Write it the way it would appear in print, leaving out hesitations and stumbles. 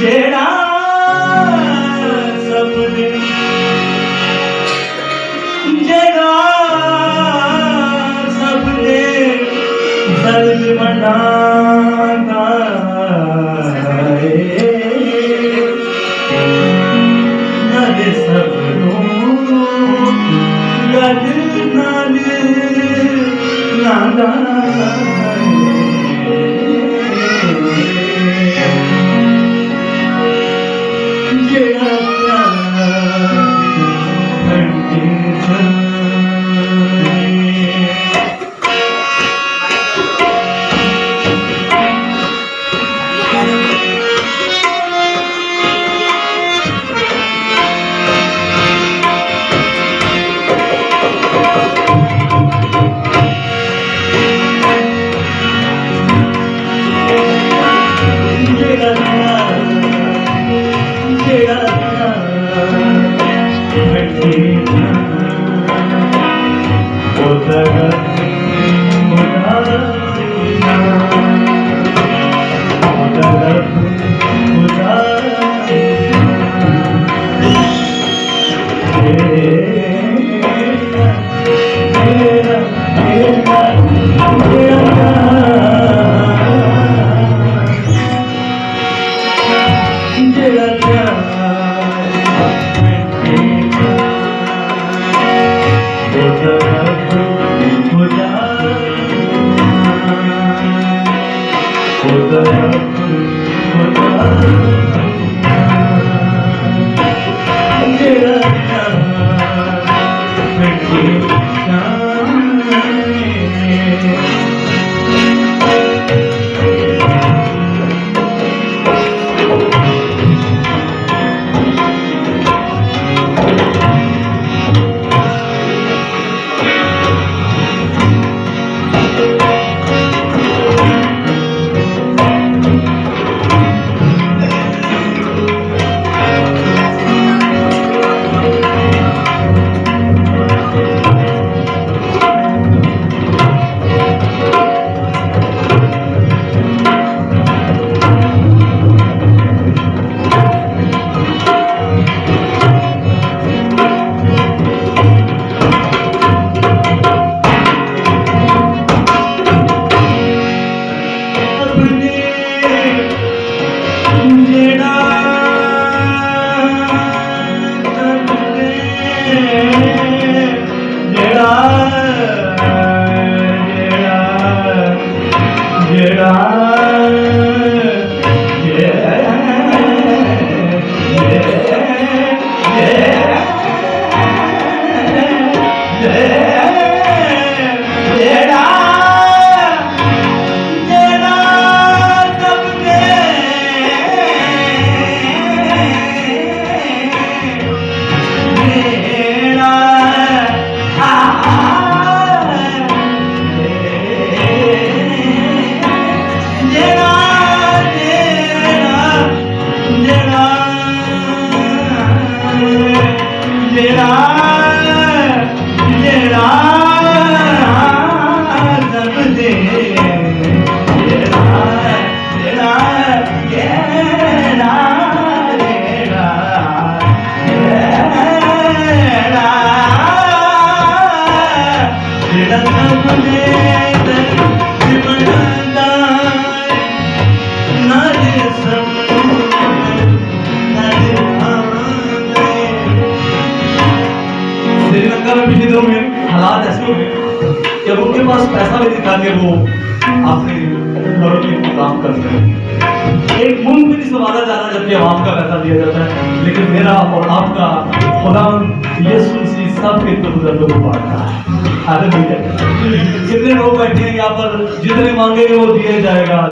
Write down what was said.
जेड़ा सपने जेड़ा सपने दर्द मनाता है नरे सपनों गद नाल नादा जेड़ा श्रीलंका में पिछले दिनों में हालात ऐसे हो गए कि अब उनके पास पैसा भी दिखा के वो आपसे घरों में काम करते हैं। एक मुल्क भी नहीं संभाला जाना जबकि आवाम का पैसा दिया जाता है, लेकिन मेरा और आपका खुदा यीशु मसीह सबके दर्दों को बांटता है। हालेलुया। जितने लोग बैठे हैं यहाँ पर, जितने मांगेंगे वो दिया जाएगा।